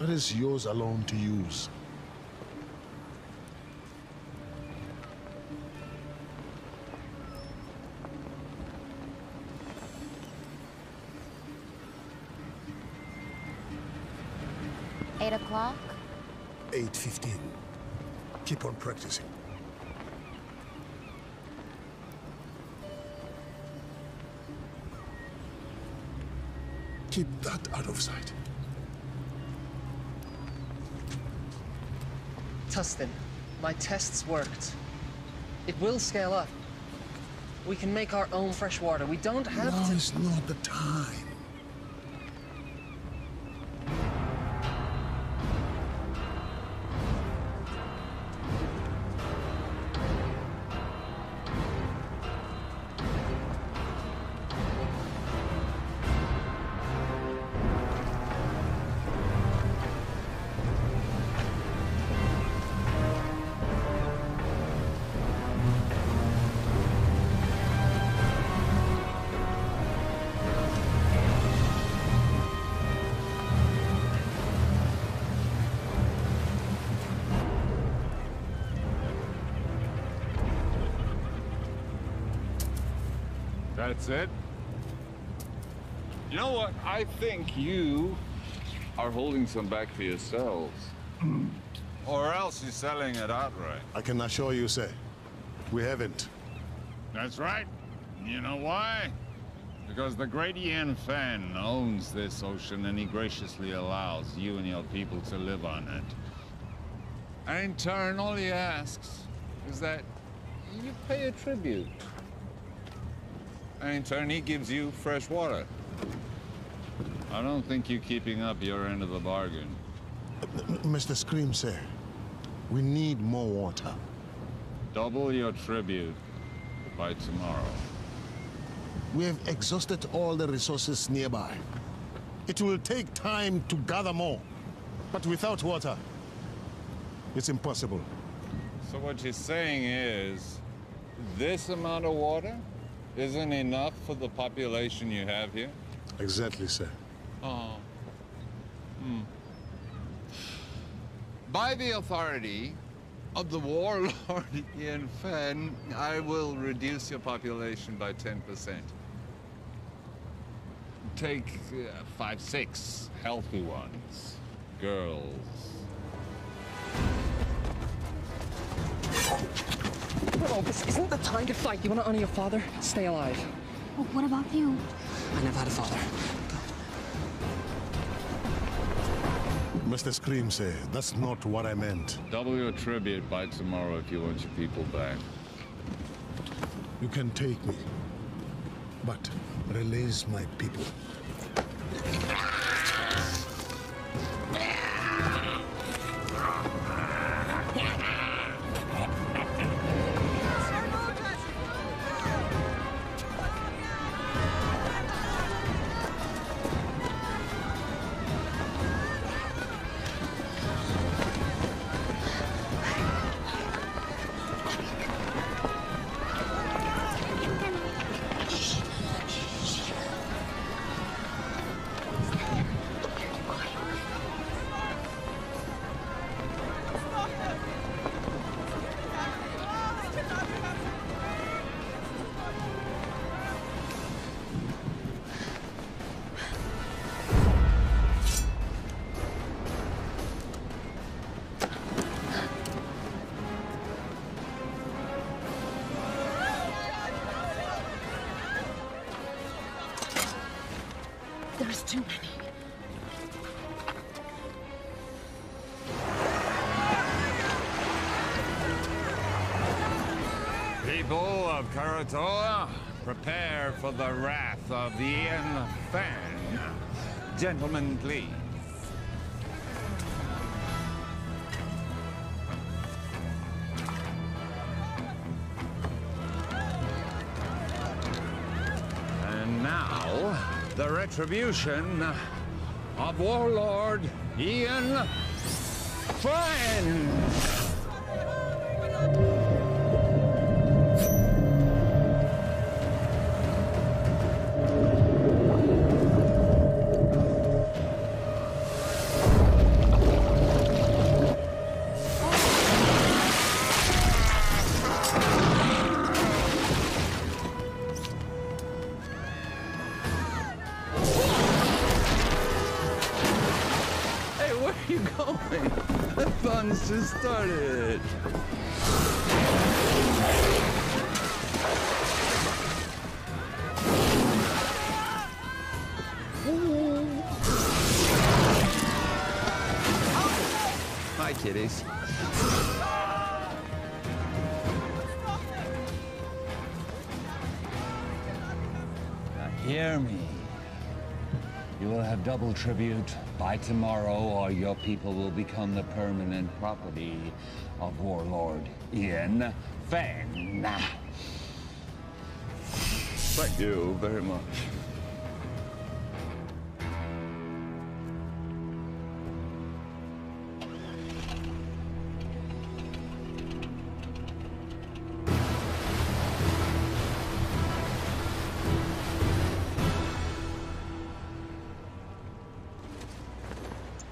That is yours alone to use. $8 o'clock? 8:15. Keep on practicing. Keep that out of sight. Tustin, my tests worked. It will scale up. We can make our own fresh water. We don't have to... Now is not the time. That's it? You know what? I think you are holding some back for yourselves. Or else you're selling it outright. I can assure you, sir, we haven't. That's right. You know why? Because the great Ian Fan owns this ocean and he graciously allows you and your people to live on it. And in turn, all he asks is that you pay a tribute. And in turn, he gives you fresh water. I don't think you're keeping up your end of the bargain. Mr. Scream, sir, we need more water. Double your tribute by tomorrow. We have exhausted all the resources nearby. It will take time to gather more. But without water, it's impossible. So what you're saying is, this amount of water isn't enough for the population you have here? Exactly, sir. Oh. By the authority of the warlord Ian Fan, I will reduce your population by 10%. Take 5, 6 healthy ones. Girls. No, this isn't the time to fight. You want to honor your father? Stay alive. Well, what about you? I never had a father. Mr. Scream, sir, that's not what I meant. Double your tribute by tomorrow if you want your people back. You can take me, but release my people. There's too many. People of Karatoa, prepare for the wrath of Ian Fan. Gentlemen, please. And now, the retribution of Warlord Ian Fan. are you going? The fun's just started. Hi, kiddies. Now hear me. You will have double tribute by tomorrow, or your people will become the permanent property of Warlord Ian Fang. Thank you very much.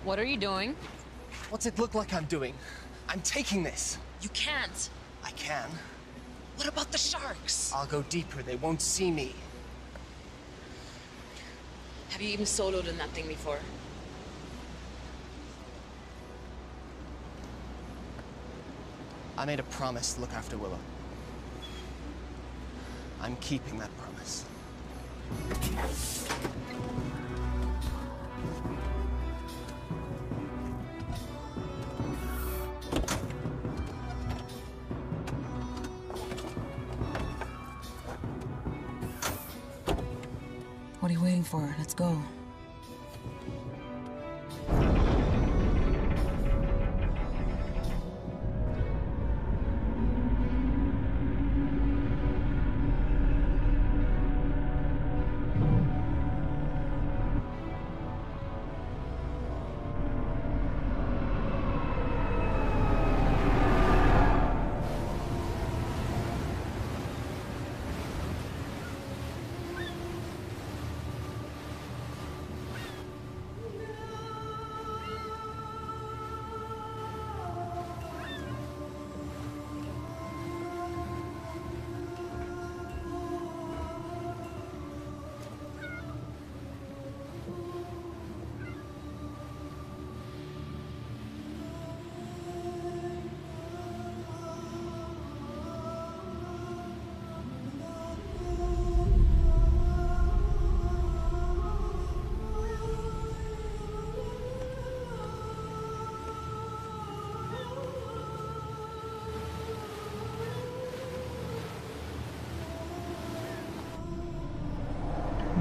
What are you doing? What's it look like I'm doing? I'm taking this. You can't. I can. What about the sharks? I'll go deeper. They won't see me. Have you even soloed in that thing before? I made a promise to look after Willow. I'm keeping that promise. What are you waiting for? Let's go.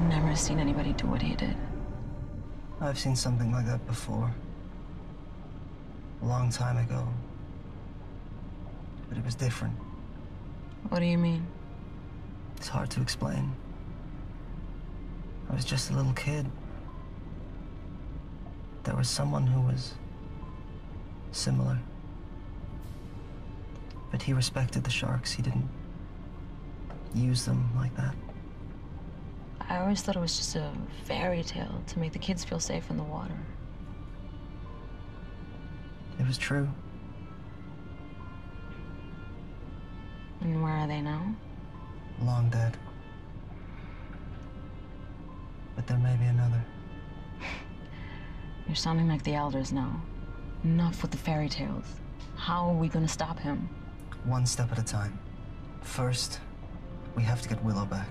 Never seen anybody do what he did. I've seen something like that before. A long time ago. But it was different. What do you mean? It's hard to explain. I was just a little kid. There was someone who was similar. But he respected the sharks. He didn't use them like that. I always thought it was just a fairy tale to make the kids feel safe in the water. It was true. And where are they now? Long dead. But there may be another. You're sounding like the elders now. Enough with the fairy tales. How are we gonna stop him? One step at a time. First, we have to get Willow back.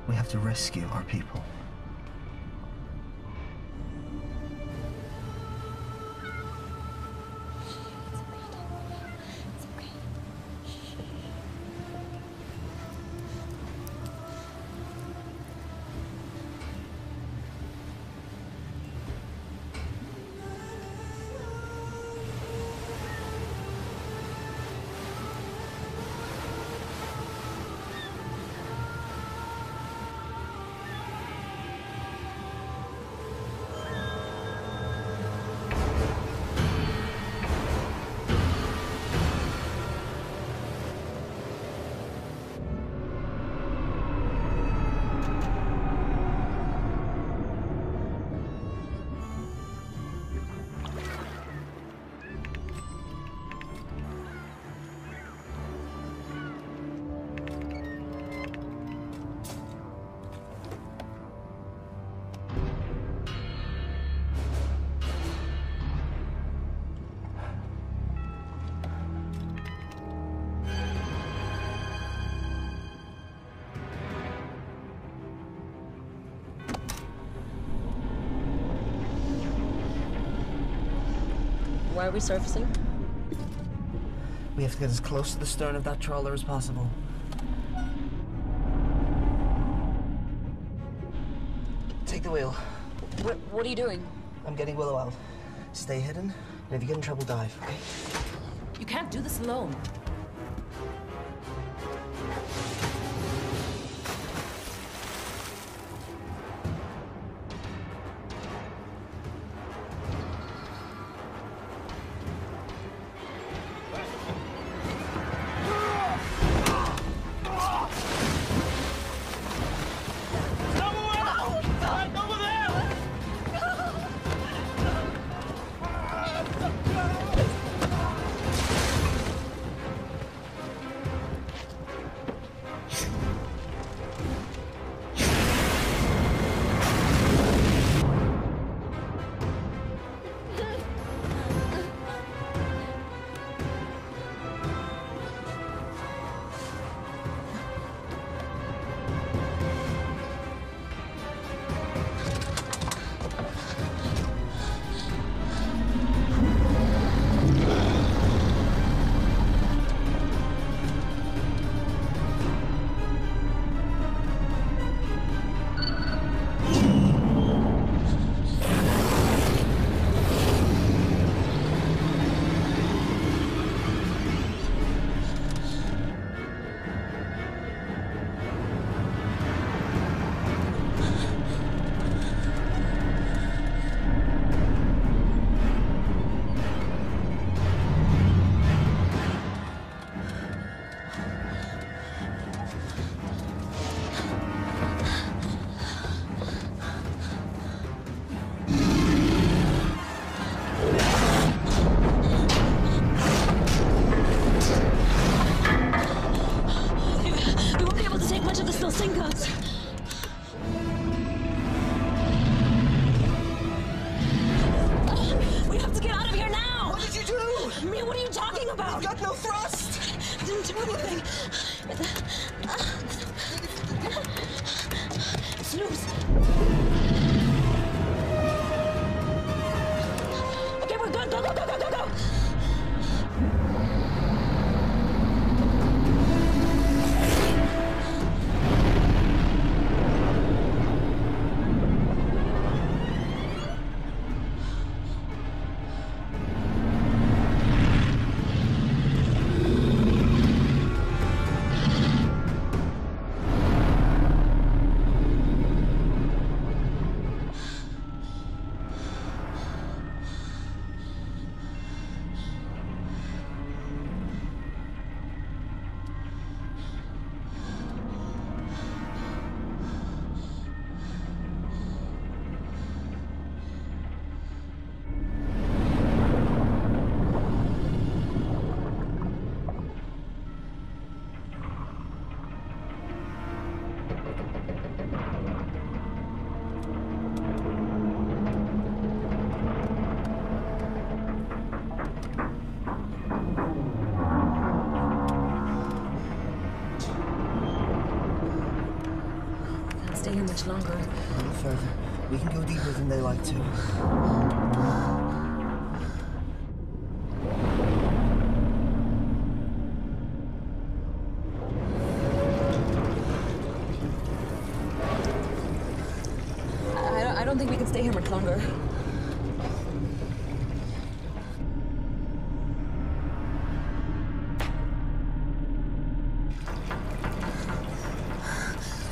We have to rescue our people. Why are we surfacing? We have to get as close to the stern of that trawler as possible. Take the wheel. What are you doing? I'm getting Willow out. Stay hidden, and if you get in trouble, dive, okay? You can't do this alone. Stay here much longer. A little further. We can go deeper than they like to. I don't think we can stay here much longer.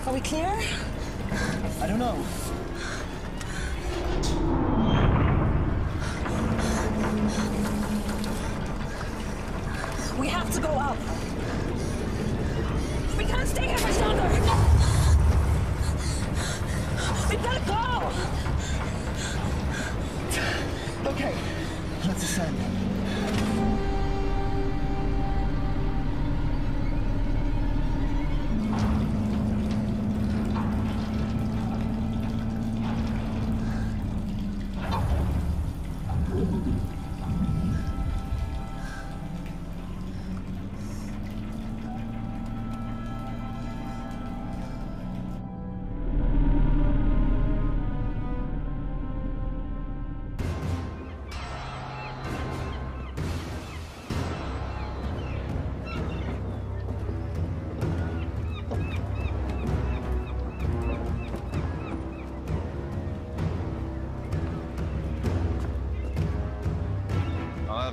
Are we clear? I don't know. We have to go up. We can't stay here much longer. We've got to go. Okay, let's ascend.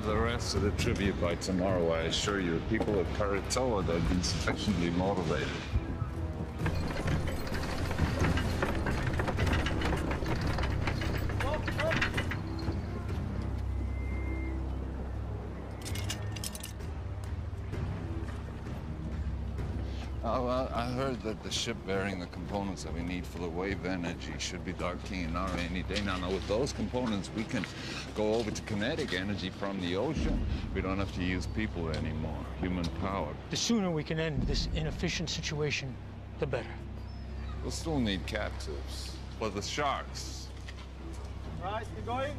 have the rest of the tribute by tomorrow, I assure you. People at Karatoa, they've been sufficiently motivated. Oh, well, I heard that the ship bearing the components that we need for the wave energy should be dark keen on any day. Now, with those components, we can go over to kinetic energy from the ocean. We don't have to use people anymore, human power. The sooner we can end this inefficient situation, the better. We'll still need captives, but the sharks. Right, you going?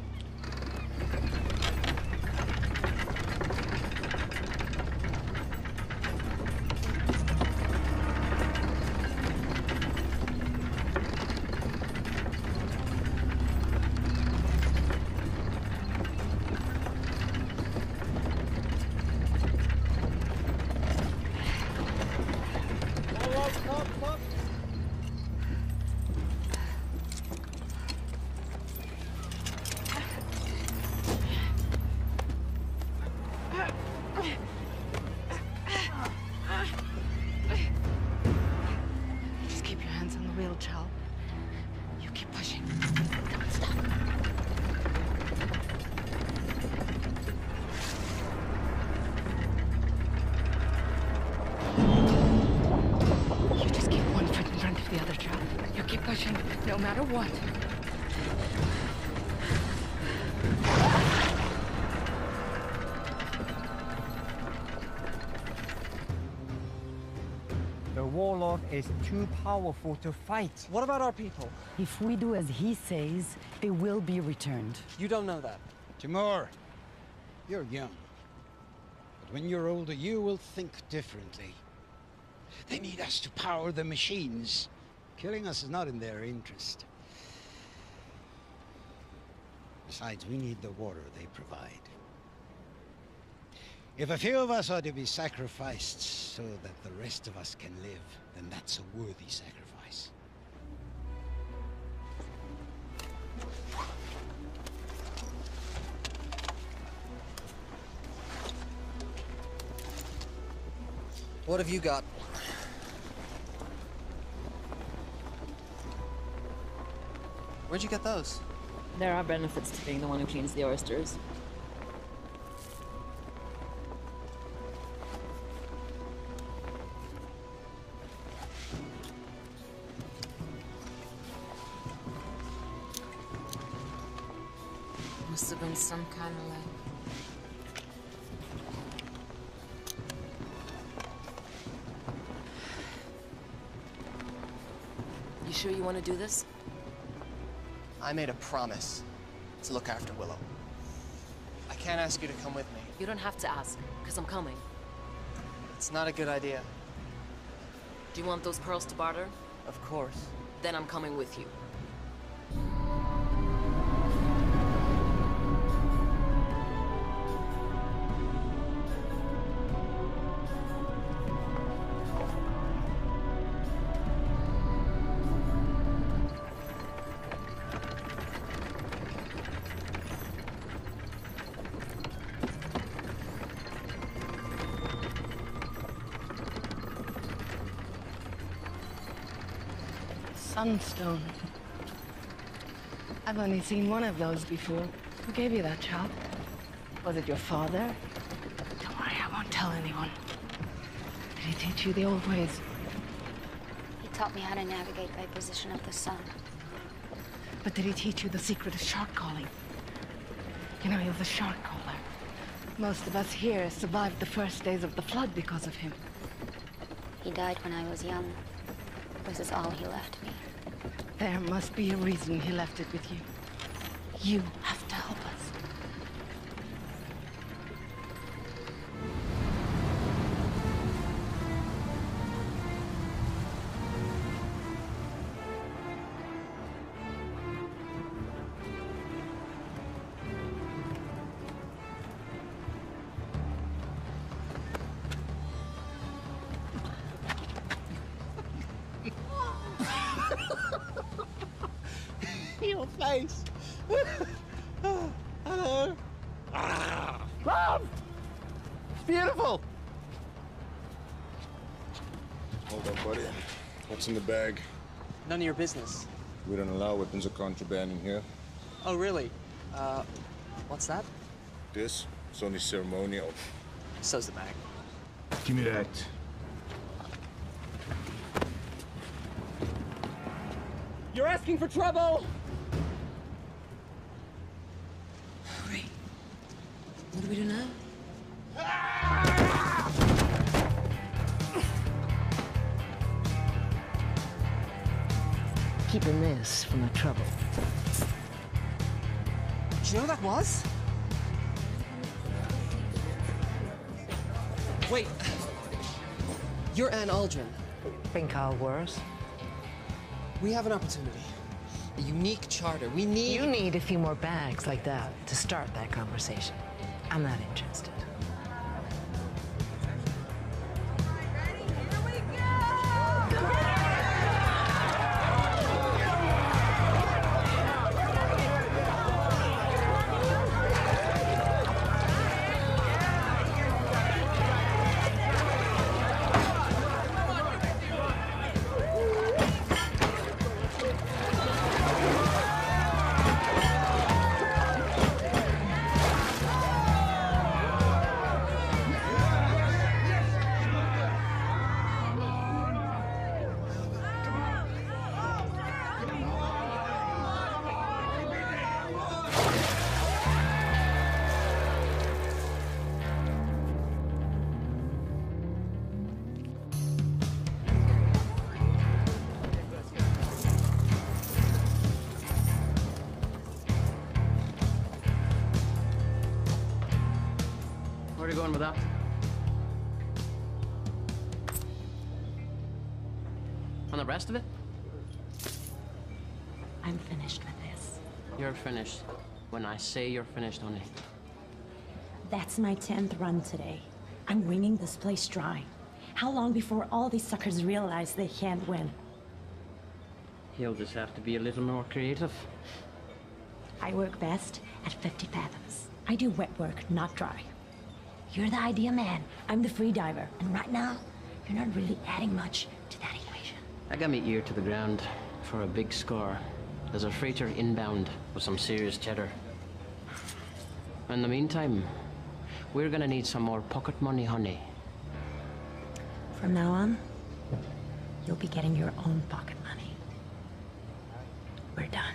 No matter what. The warlord is too powerful to fight. What about our people? If we do as he says, they will be returned. You don't know that. Timur, you're young. But when you're older, you will think differently. They need us to power the machines. Killing us is not in their interest. Besides, we need the water they provide. If a few of us are to be sacrificed so that the rest of us can live, then that's a worthy sacrifice. What have you got? Where'd you get those? There are benefits to being the one who cleans the oysters. Must have been some kind of like... You sure you want to do this? I made a promise to look after Willow. I can't ask you to come with me. You don't have to ask, because I'm coming. It's not a good idea. Do you want those pearls to barter? Of course. Then I'm coming with you. Sunstone. I've only seen one of those before. Who gave you that job? Was it your father? Don't worry, I won't tell anyone. Did he teach you the old ways? He taught me how to navigate by position of the sun. But did he teach you the secret of shark calling? You know, he was a shark caller. Most of us here survived the first days of the flood because of him. He died when I was young. This is all he left me. There must be a reason he left it with you. You have to help us. Your face. Hello. Love! It's beautiful! Hold up, buddy. What's in the bag? None of your business. We don't allow weapons of contraband in here. Oh, really? What's that? This is only ceremonial. So's the bag. Give me that. You're asking for trouble! Great. What do we do now? Keeping this from the trouble. Do you know who that was? Wait. You're Anne Aldrin. Been called worse. We have an opportunity. A unique charter. We need... You need a few more bags like that to start that conversation. I'm not interested. Where are you going with that? And the rest of it? I'm finished with this. You're finished. When I say you're finished, honey. That's my 10th run today. I'm wringing this place dry. How long before all these suckers realize they can't win? You'll just have to be a little more creative. I work best at 50 fathoms. I do wet work, not dry. You're the idea man. I'm the free diver. And right now, you're not really adding much to that equation. I got my ear to the ground for a big score. There's a freighter inbound with some serious cheddar. In the meantime, we're gonna need some more pocket money, honey. From now on, you'll be getting your own pocket money. We're done.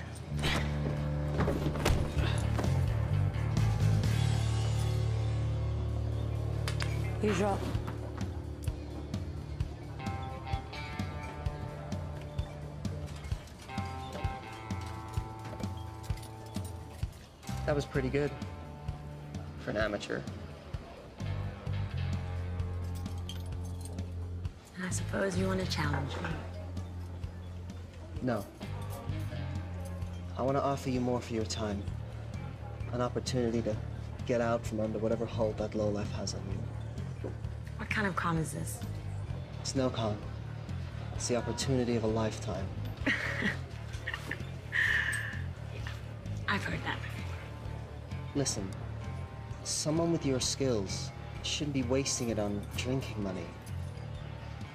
Usual. That was pretty good. For an amateur. I suppose you want to challenge me. No. I want to offer you more for your time. An opportunity to get out from under whatever hold that lowlife has on you. What kind of con is this? It's no con. It's the opportunity of a lifetime. I've heard that. Listen, someone with your skills shouldn't be wasting it on drinking money.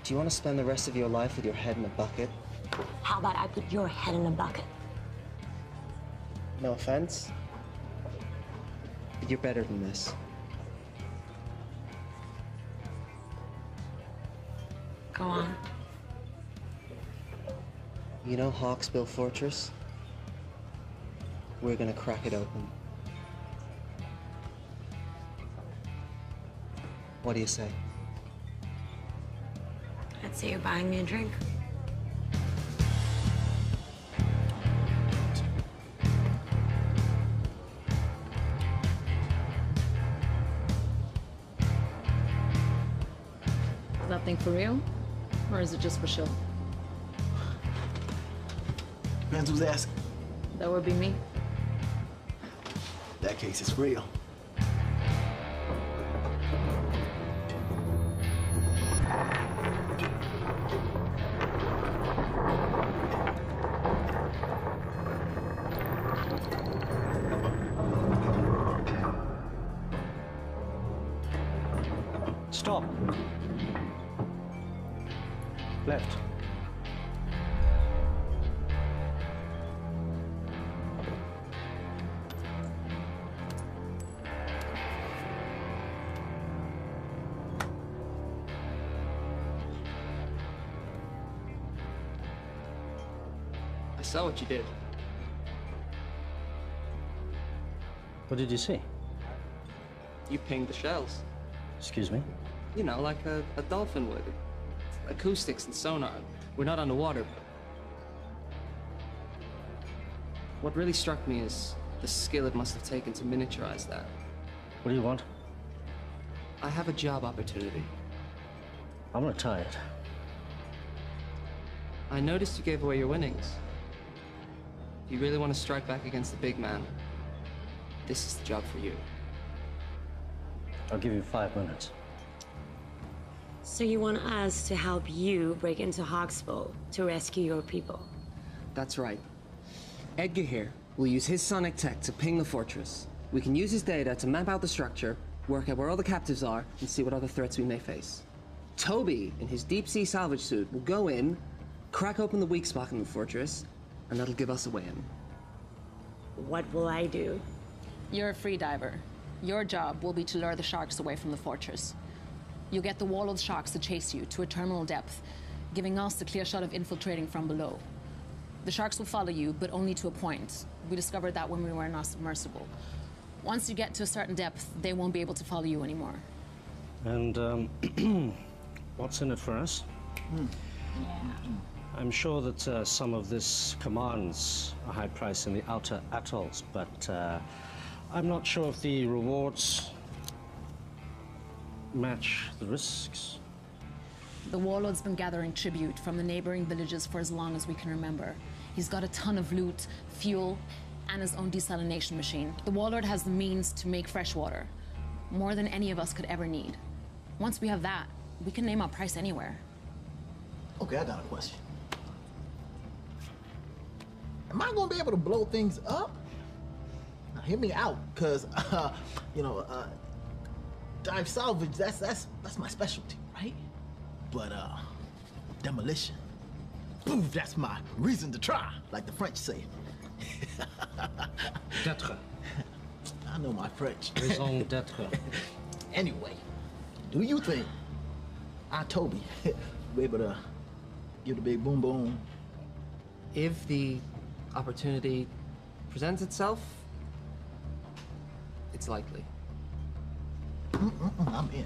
Do you want to spend the rest of your life with your head in a bucket? How about I put your head in a bucket? No offense, but you're better than this. Go on. You know Hawksbill Fortress? We're gonna crack it open. What do you say? I'd say you're buying me a drink. Is that thing for real? Or is it just for show? Depends who's asking. That would be me. In that case, it's real. Stop. Left. I saw what you did. What did you see? You pinged the shells. Excuse me? You know, like a dolphin would. Acoustics and sonar. We're not underwater. What really struck me is the skill it must have taken to miniaturize that. What do you want? I have a job opportunity. I'm retired. I noticed you gave away your winnings. If you really want to strike back against the big man, this is the job for you. I'll give you 5 minutes. So you want us to help you break into Hawksbow to rescue your people? That's right. Edgar here will use his sonic tech to ping the fortress. We can use his data to map out the structure, work out where all the captives are, and see what other threats we may face. Toby, in his deep-sea salvage suit, will go in, crack open the weak spot in the fortress, and that'll give us a way in. What will I do? You're a free diver. Your job will be to lure the sharks away from the fortress. You'll get the wallowed sharks to chase you to a terminal depth, giving us the clear shot of infiltrating from below. The sharks will follow you, but only to a point. We discovered that when we were in our submersible. Once you get to a certain depth, they won't be able to follow you anymore. And, what's in it for us? I'm sure that some of this commands a high price in the outer atolls, but I'm not sure if the rewards match the risks. The warlord's been gathering tribute from the neighboring villages for as long as we can remember. He's got a ton of loot, fuel, and his own desalination machine. The warlord has the means to make fresh water, more than any of us could ever need. Once we have that, we can name our price anywhere. Okay, I got a question. Am I gonna be able to blow things up? Now, hear me out, cause dive salvage, that's my specialty, right? But demolition, poof, that's my reason to try, like the French say. D'être. I know my French. Raison d'être. Anyway, do you think Toby will be able to give the big boom boom? If the opportunity presents itself, it's likely. I'm in.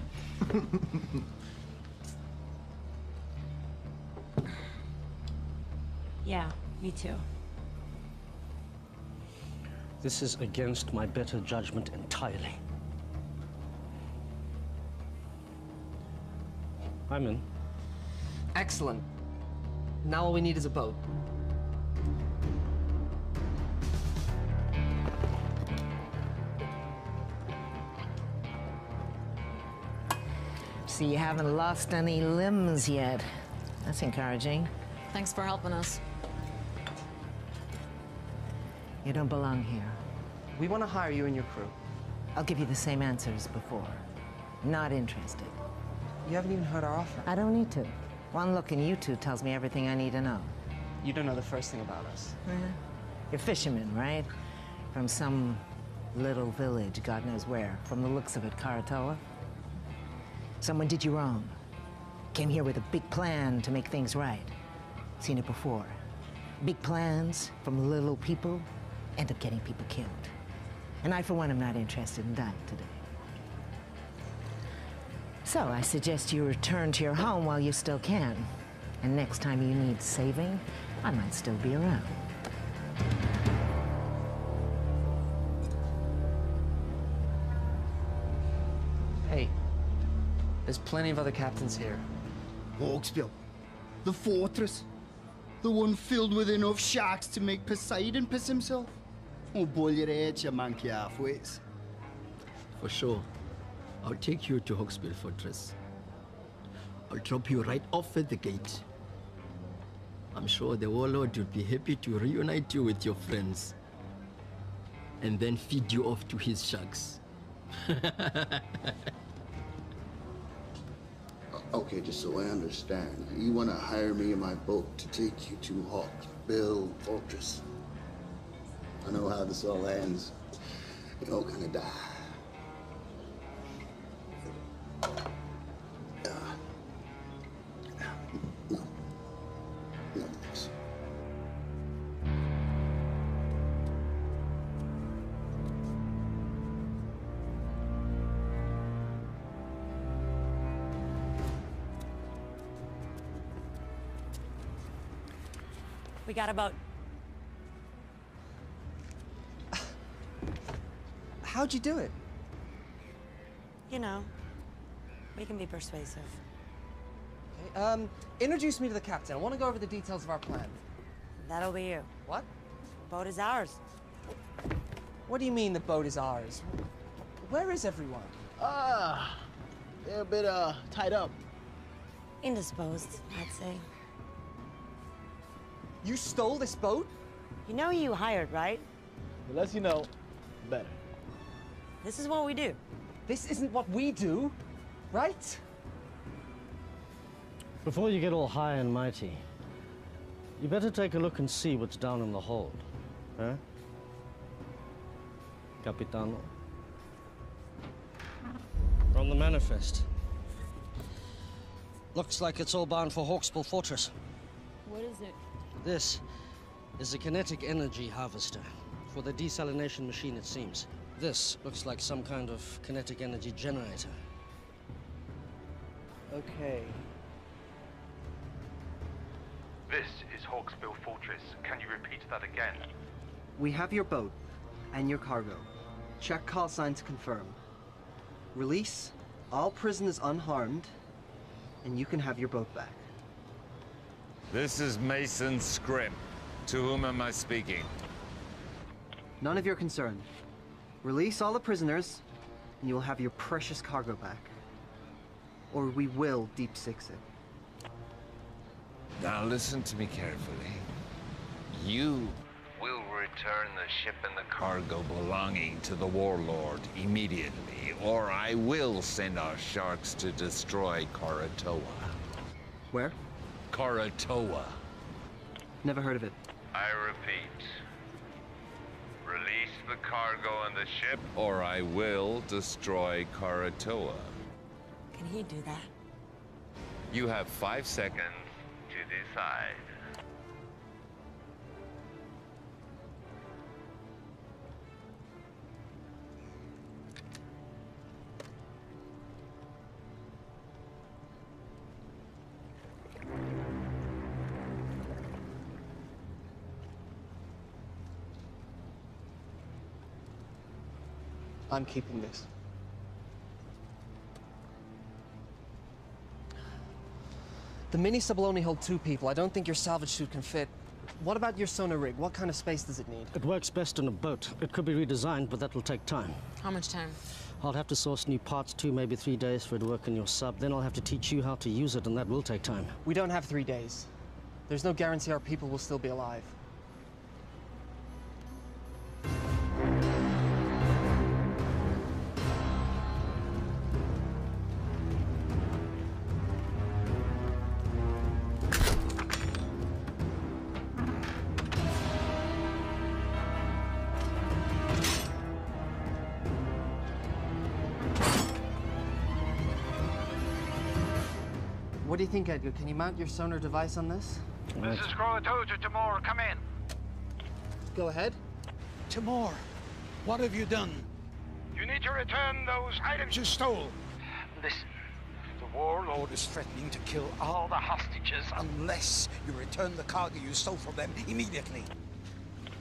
Yeah, me too. This is against my better judgment entirely. I'm in. Excellent. Now all we need is a boat. So you haven't lost any limbs yet. That's encouraging. Thanks for helping us. You don't belong here. We want to hire you and your crew. I'll give you the same answer as before. Not interested. You haven't even heard our offer. I don't need to. One look in you two tells me everything I need to know. You don't know the first thing about us. You're fishermen, right? From some little village, God knows where. From the looks of it, Karatoa. Someone did you wrong. Came here with a big plan to make things right. Seen it before. Big plans from little people end up getting people killed. And I, for one, am not interested in dying today. So I suggest you return to your home while you still can. And next time you need saving, I might still be around. Hey, there's plenty of other captains here. Hawksbill, the fortress, the one filled with enough sharks to make Poseidon piss himself. Oh, boil your head, you monkey halfways. For sure. I'll take you to Hawksbill Fortress. I'll drop you right off at the gate. I'm sure the warlord would be happy to reunite you with your friends. And then feed you off to his sharks. Okay, just so I understand, you want to hire me in my boat to take you to Hawksbill Fortress. I know how this all ends. You're all gonna die. No, thanks. We got a boat. How'd you do it? You know, we can be persuasive. Okay, introduce me to the captain. I want to go over the details of our plan. That'll be you. What? The boat is ours. What do you mean the boat is ours? Where is everyone? They're a bit, tied up. Indisposed, I'd say. You stole this boat? You know who you hired, right? The less you know, the better. This is what we do. This isn't what we do, right? Before you get all high and mighty, you better take a look and see what's down in the hold. Huh? Capitano. From the manifest. Looks like it's all bound for Hawksbill Fortress. What is it? This is a kinetic energy harvester for the desalination machine, it seems. This looks like some kind of kinetic energy generator. Okay. This is Hawksbill Fortress. Can you repeat that again? We have your boat and your cargo. Check call sign to confirm. Release all prisoners unharmed, and you can have your boat back. This is Mason Scrim. To whom am I speaking? None of your concern. Release all the prisoners, and you will have your precious cargo back. Or we will deep six it. Now listen to me carefully. You will return the ship and the cargo belonging to the warlord immediately, or I will send our sharks to destroy Karatoa. Where? Karatoa. Never heard of it. I repeat. Release the cargo and the ship. Or I will destroy Karatoa. Can he do that? You have 5 seconds To decide. I'm keeping this. The mini sub will only hold 2 people. I don't think your salvage chute can fit. What about your sonar rig? What kind of space does it need? It works best in a boat. It could be redesigned, but that will take time. How much time? I'll have to source new parts, 2, maybe 3 days for it to work in your sub. Then I'll have to teach you how to use it, and that will take time. We don't have 3 days. There's no guarantee our people will still be alive. What do you think, Edgar? Can you mount your sonar device on this? This is Croatoa to Timor. Come in. Go ahead. Timor, what have you done? You need to return those items you stole. Listen, the warlord is threatening to kill all the hostages unless you return the cargo you stole from them immediately.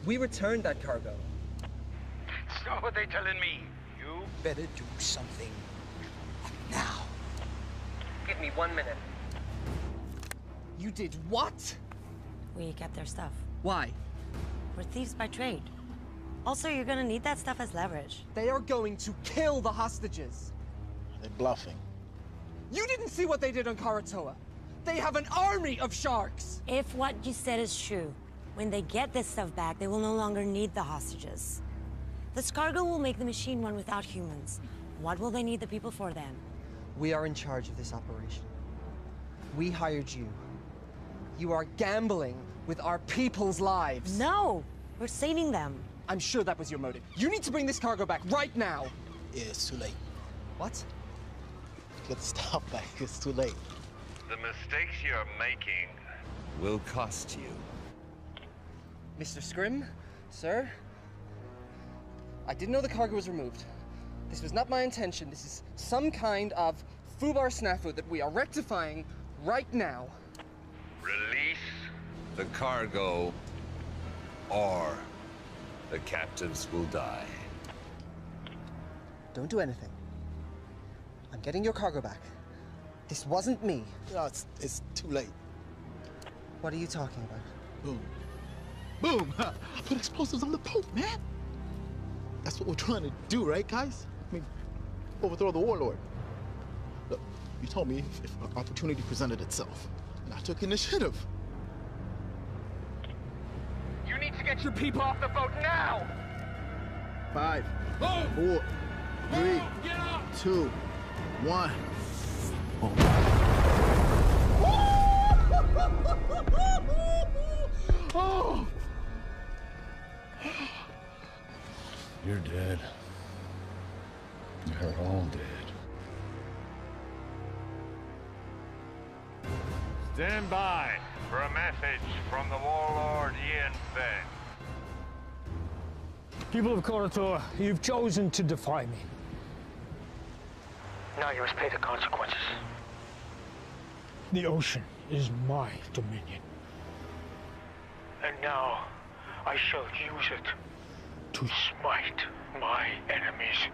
We returned that cargo. It's not what they're telling me. You better do something now. Give me 1 minute. You did what? We kept their stuff. Why? We're thieves by trade. Also, you're gonna need that stuff as leverage. They are going to kill the hostages. They're bluffing. You didn't see what they did on Karatoa. They have an army of sharks. If what you said is true, when they get this stuff back, they will no longer need the hostages. This cargo will make the machine run without humans. What will they need the people for then? We are in charge of this operation. We hired you. You are gambling with our people's lives. No! We're saving them. I'm sure that was your motive. You need to bring this cargo back right now. Yeah, it's too late. What? Get the stuff back. It's too late. The mistakes you're making will cost you. Mr. Scrim, sir, I didn't know the cargo was removed. This was not my intention. This is some kind of foobar snafu that we are rectifying right now. Release the cargo, or the captives will die. Don't do anything. I'm getting your cargo back. This wasn't me. No, it's too late. What are you talking about? Boom. Boom! I put explosives on the boat, man! That's what we're trying to do, right, guys? I mean, overthrow the warlord. Look, you told me if an opportunity presented itself, and I took initiative. You need to get your people off the boat now! 5, 4, 3, 2, 1. Oh! You're dead. You're all dead. Stand by for a message from the warlord Ian Fenn. People of Koratoa, you've chosen to defy me. Now you must pay the consequences. The ocean is my dominion. And now I shall use it to smite my enemies.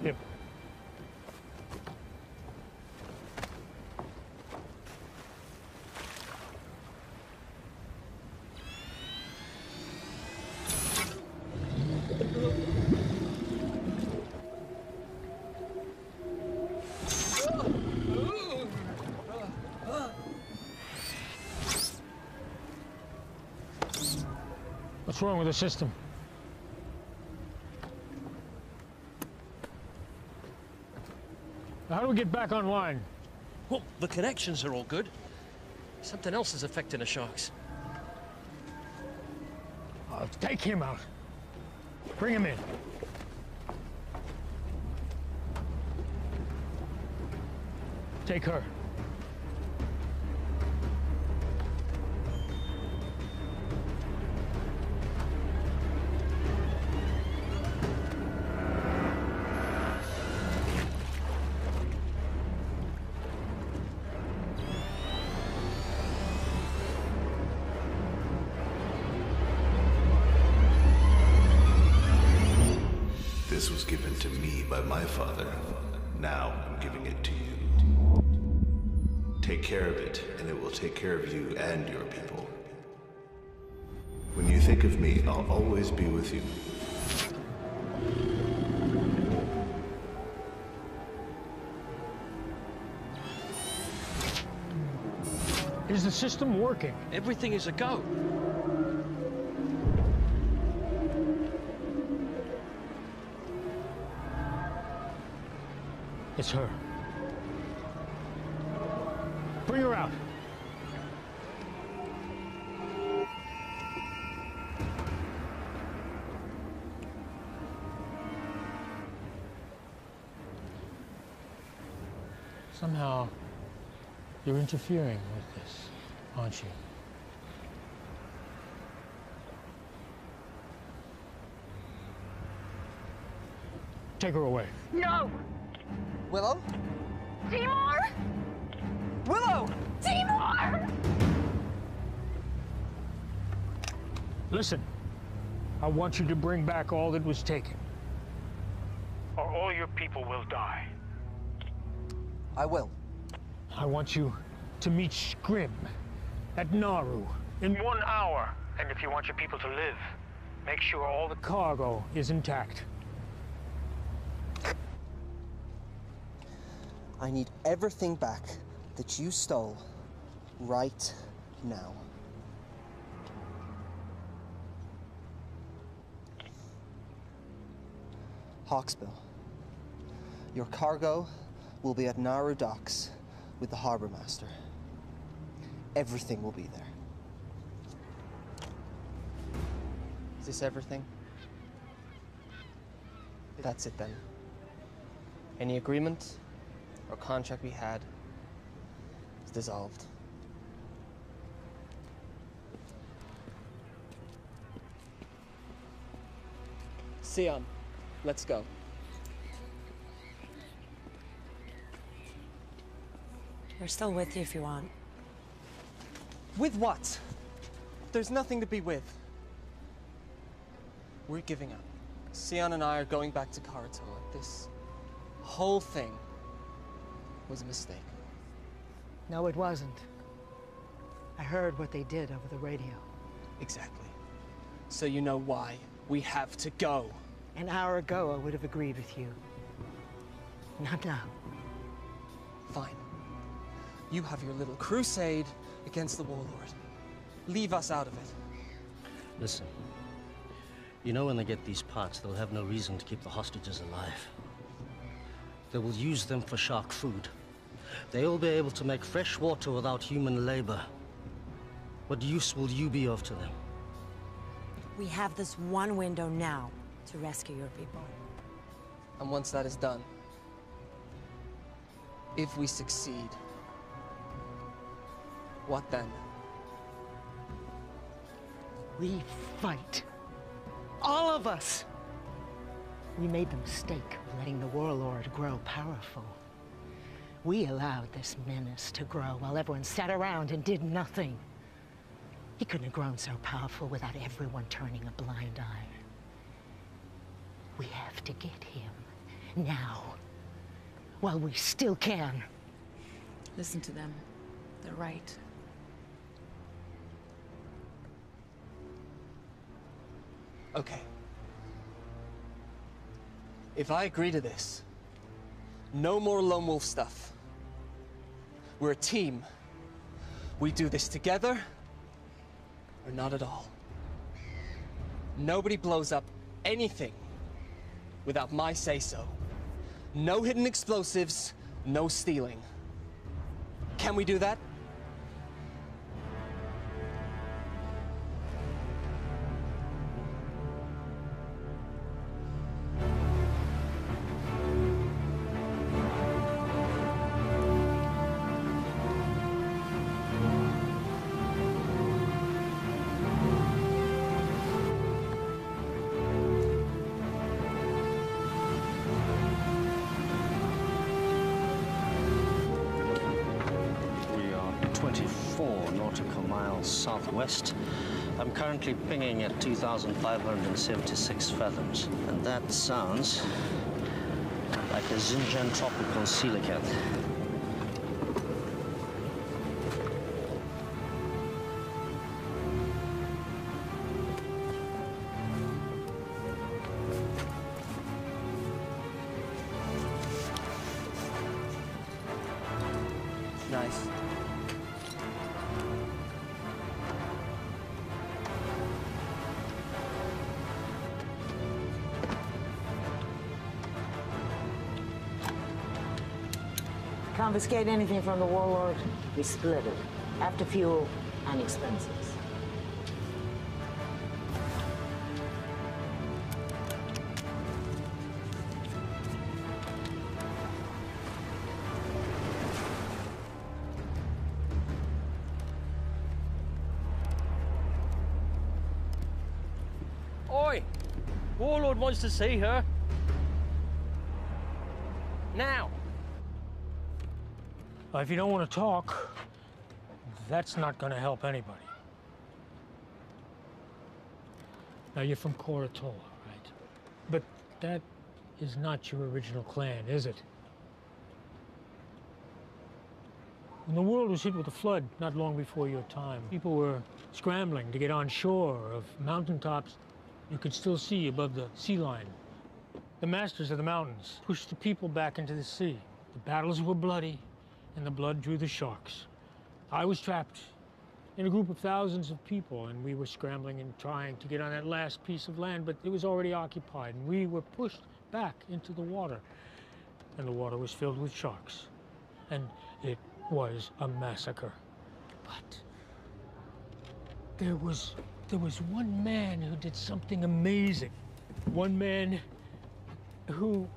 Yep. What's wrong with the system? How do we get back online? Well, the connections are all good. Something else is affecting the sharks. Take him out. Bring him in. Take her. This was given to me by my father. Now I'm giving it to you. Take care of it, and it will take care of you and your people. When you think of me, I'll always be with you. Is the system working? Everything is a go. It's her. Bring her out. Somehow, you're interfering with this, aren't you? Take her away. No! Willow? Timur! Willow! Timur! Listen, I want you to bring back all that was taken, or all your people will die. I will. I want you to meet Scrim at Nauru in 1 hour. And if you want your people to live, make sure all the cargo is intact. I need everything back that you stole right now. Hawksbill, your cargo will be at Nauru docks with the harbor master. Everything will be there. Is this everything? That's it then. Any agreement or contract we had is dissolved. Sion, let's go. We're still with you if you want. With what? There's nothing to be with. We're giving up. Sion and I are going back to Karatoa. This whole thing was a mistake. No, it wasn't. I heard what they did over the radio. Exactly. So you know why we have to go. An hour ago, I would have agreed with you. Not now. Fine. You have your little crusade against the warlord. Leave us out of it. Listen, you know when they get these parts, they'll have no reason to keep the hostages alive. They will use them for shark food. They'll be able to make fresh water without human labor. What use will you be of to them? We have this one window now to rescue your people. And once that is done, if we succeed, what then? We fight. All of us. We made the mistake of letting the warlord grow powerful. We allowed this menace to grow while everyone sat around and did nothing. He couldn't have grown so powerful without everyone turning a blind eye. We have to get him now, while we still can. Listen to them. They're right. Okay. If I agree to this, no more lone wolf stuff. We're a team. We do this together, or not at all. Nobody blows up anything without my say-so. No hidden explosives, no stealing. Can we do that? Southwest. I'm currently pinging at 2,576 fathoms, and that sounds like a Xinjiang tropical coelacanth. Nice. confiscate anything from the warlord, we split it, after fuel and expenses. Oi! Warlord wants to see her. Now! If you don't want to talk, that's not going to help anybody. Now, you're from Koratoa, right? But that is not your original clan, is it? When the world was hit with a flood not long before your time, people were scrambling to get on shore of mountaintops you could still see above the sea line. The masters of the mountains pushed the people back into the sea. The battles were bloody, and the blood drew the sharks. I was trapped in a group of thousands of people, and we were scrambling and trying to get on that last piece of land, but it was already occupied, and we were pushed back into the water. And the water was filled with sharks. And it was a massacre. But there was one man who did something amazing. One man who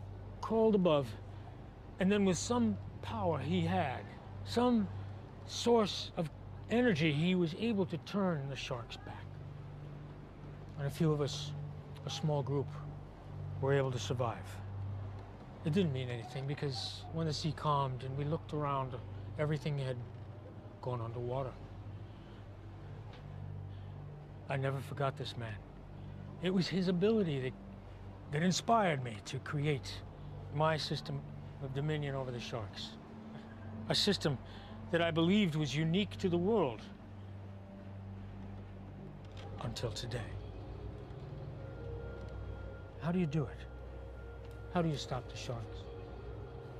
crawled above, and then with some power he had, some source of energy, he was able to turn the sharks back. And a few of us, a small group, were able to survive. It didn't mean anything because when the sea calmed and we looked around, everything had gone underwater. I never forgot this man. It was his ability that inspired me to create my system of dominion over the sharks. A system that I believed was unique to the world. Until today. How do you do it? How do you stop the sharks?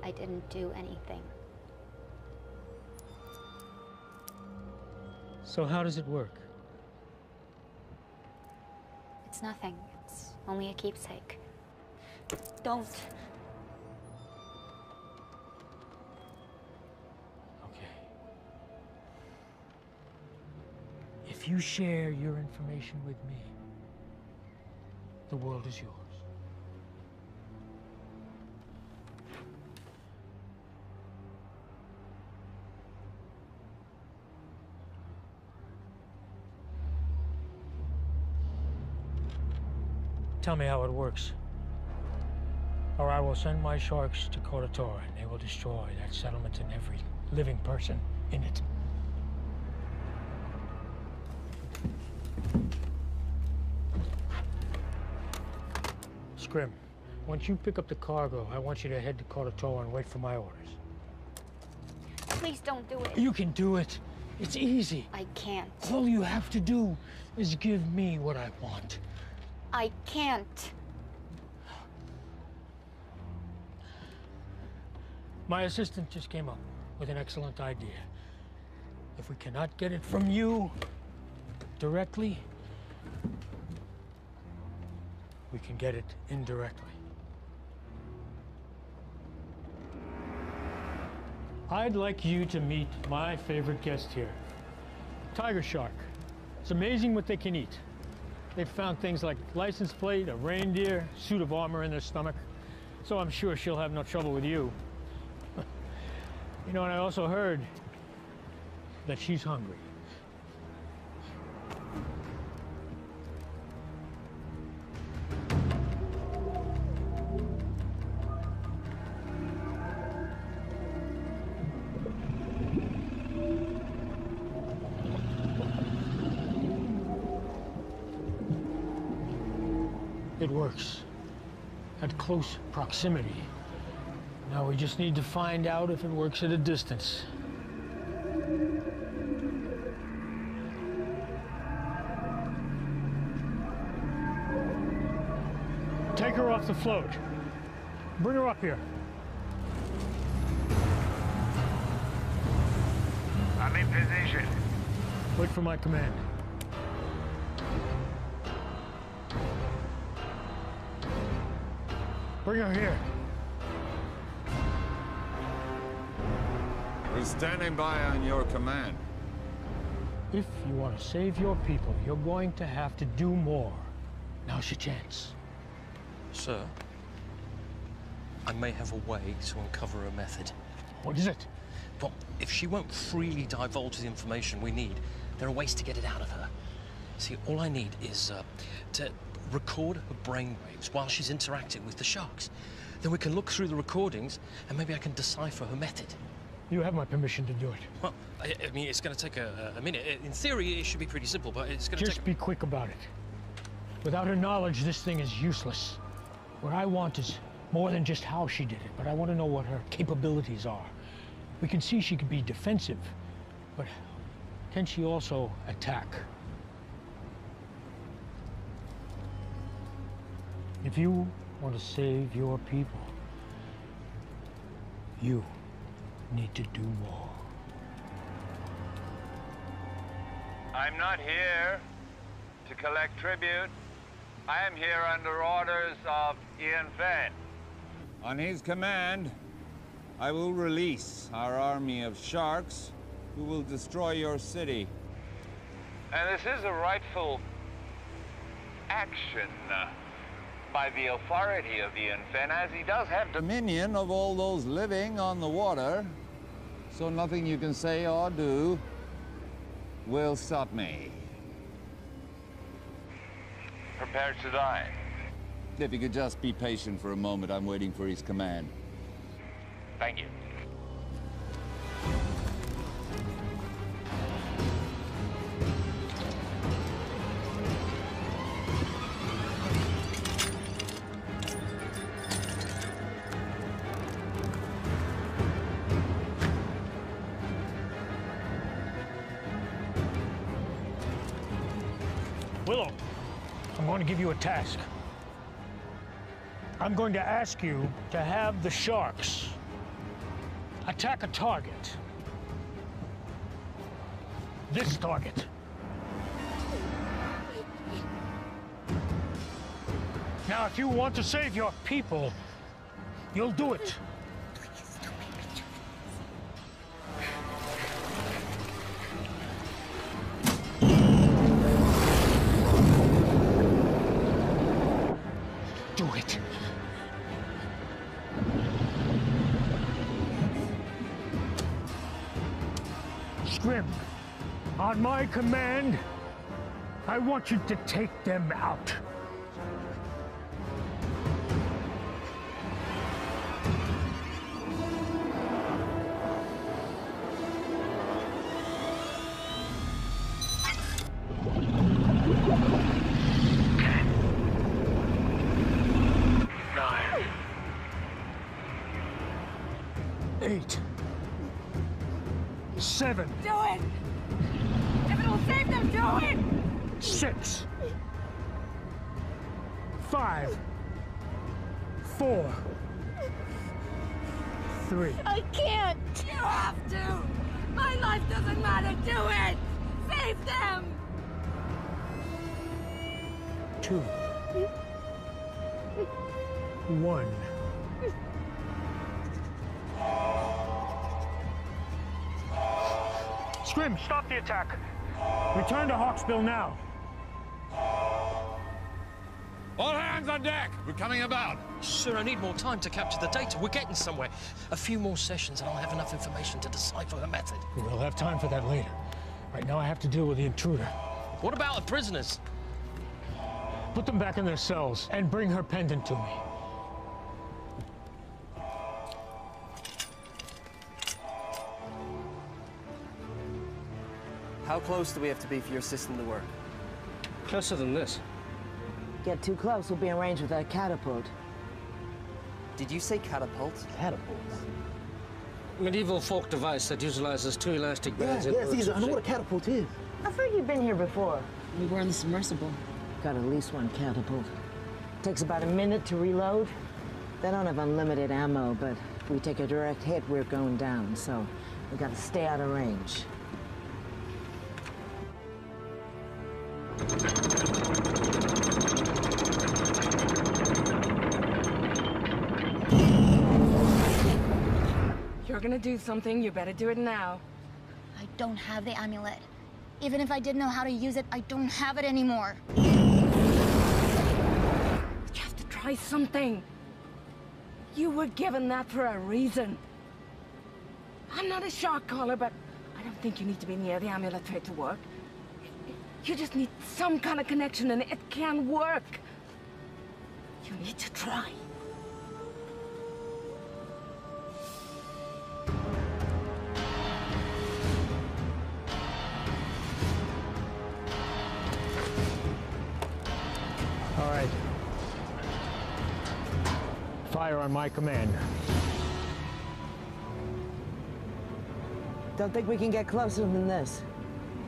I didn't do anything. So how does it work? It's nothing. It's only a keepsake. Don't. Okay. If you share your information with me, the world is yours. Tell me how it works, or I will send my sharks to Koratoa, and they will destroy that settlement and every living person in it. Scrim, once you pick up the cargo, I want you to head to Koratoa and wait for my orders. Please don't do it. You can do it. It's easy. I can't. All you have to do is give me what I want. I can't. My assistant just came up with an excellent idea. If we cannot get it from you directly, we can get it indirectly. I'd like you to meet my favorite guest here, tiger shark. It's amazing what they can eat. They've found things like license plate, a reindeer, suit of armor in their stomach. So I'm sure she'll have no trouble with you. You know, and I also heard that she's hungry. It works at close proximity. Now we just need to find out if it works at a distance. Take her off the float. Bring her up here. I'm in position. Wait for my command. Bring her here. We're standing by on your command. If you want to save your people, you're going to have to do more. Now's your chance. Sir, I may have a way to uncover a method. What is it? Well, if she won't freely divulge the information we need, there are ways to get it out of her. See, all I need is to record her brainwaves while she's interacting with the sharks. Then we can look through the recordings and maybe I can decipher her method. You have my permission to do it. Well, I mean, it's going to take a minute. In theory, it should be pretty simple, but it's going to take... Just be quick about it. Without her knowledge, this thing is useless. What I want is more than just how she did it, but I want to know what her capabilities are. We can see she can be defensive, but can she also attack? If you want to save your people, you need to do more. I'm not here to collect tribute. I am here under orders of Ian Fenn. On his command, I will release our army of sharks who will destroy your city. And this is a rightful action by the authority of Ian Fenn, as he does have Dominion of all those living on the water, so nothing you can say or do will stop me. prepared to die. If you could just be patient for a moment, I'm waiting for his command. Thank you. Willow, I'm going to give you a task. I'm going to ask you to have the sharks attack a target. This target. Now, if you want to save your people, you'll do it. Do it. Scrim, on my command, I want you to take them out. Eight. 7. Do it! If it'll save them, do it! 6. 5. 4. 3. I can't! You have to! My life doesn't matter! Do it! Save them! 2. 1. Scrim, stop the attack. Return to Hawksbill now. All hands on deck! We're coming about! Sir, I need more time to capture the data. We're getting somewhere. A few more sessions and I'll have enough information to decipher her method. We'll have time for that later. Right now I have to deal with the intruder. What about the prisoners? Put them back in their cells and bring her pendant to me. How close do we have to be for your system to work? Closer than this. Get too close, we'll be in range with that catapult. Did you say catapult? Catapult? Medieval folk device that utilizes 2 elastic bands. Yeah, Caesar, I know what a catapult is. I thought you'd been here before. We were in the submersible. Got at least one catapult. Takes about a minute to reload. They don't have unlimited ammo, but if we take a direct hit, we're going down, so we gotta stay out of range. You're gonna do something, you better do it now. I don't have the amulet. Even if I did know how to use it, I don't have it anymore. You have to try something. You were given that for a reason. I'm not a shark caller, but I don't think you need to be near the amulet for it to work. You just need some kind of connection, and it can work. You need to try. All right. Fire on my command. Don't think we can get closer than this.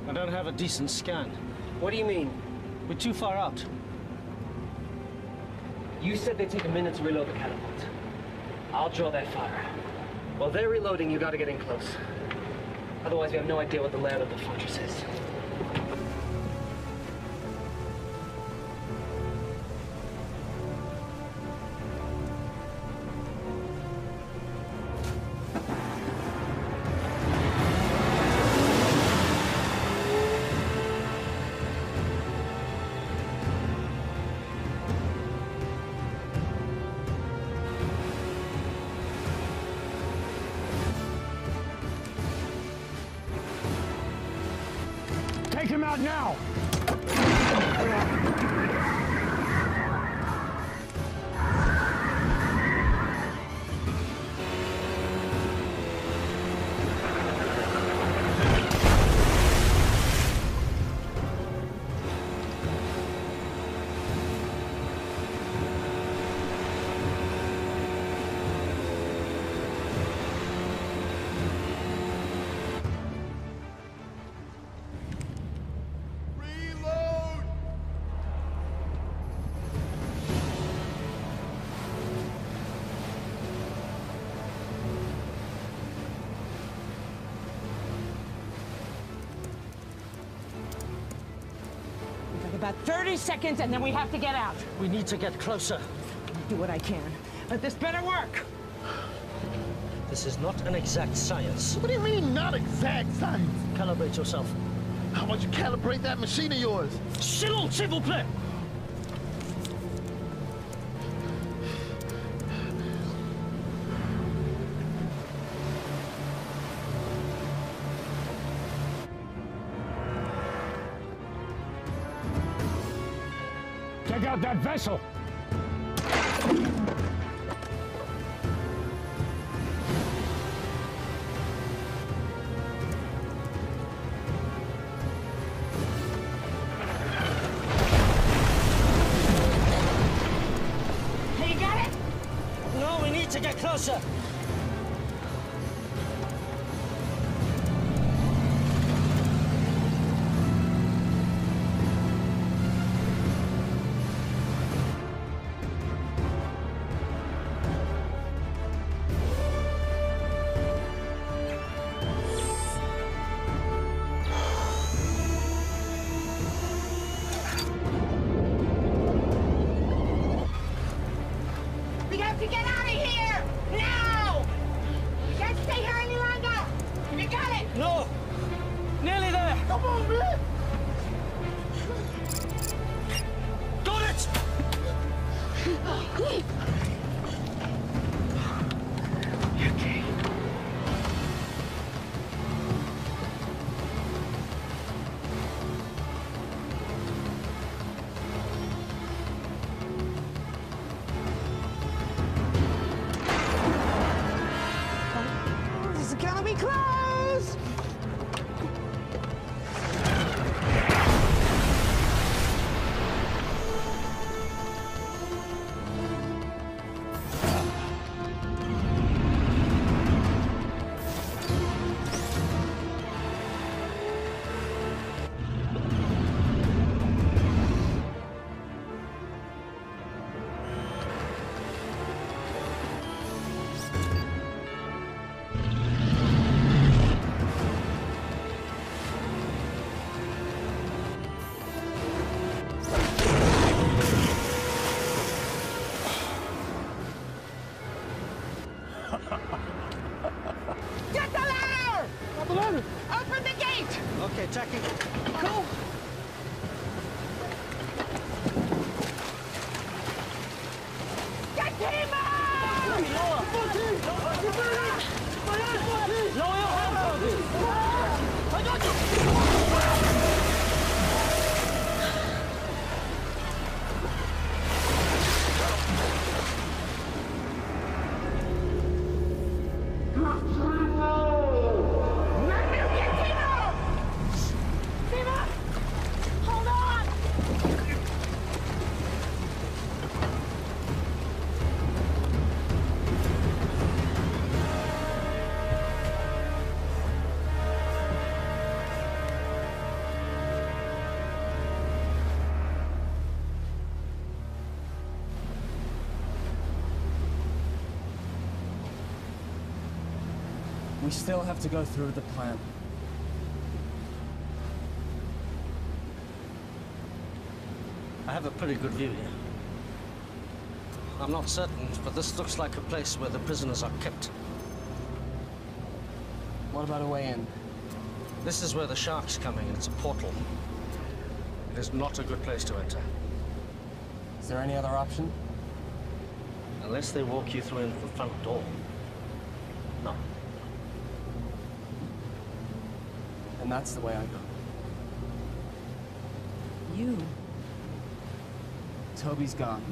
I don't have a decent scan. What do you mean? We're too far out. You said they'd take a minute to reload the catapult. I'll draw their fire. While they're reloading, you gotta get in close. Otherwise, we have no idea what the layout of the fortress is. Take him out now! About 30 seconds, and then we have to get out. We need to get closer. I'll do what I can, but this better work. This is not an exact science. What do you mean, not exact science? Calibrate yourself. How about you calibrate that machine of yours? Silence, s'il vous plaît! Take out that vessel! Hey, you got it? No, we need to get closer. We have to get out of here! Now! We can't stay here any longer! You got it! No! Nearly there! Come on, man! Got it! Okay. This is gonna be close! Okay, Jackie. Go! Get him out! Lower your hands, Atif! I got you! Hold on! We still have to go through the plan. I have a pretty good view here. I'm not certain, but this looks like a place where the prisoners are kept. What about a way in? This is where the shark's coming. It's a portal. It is not a good place to enter. Is there any other option? Unless they walk you through into the front door. No. And that's the way I go. You? Toby's gone.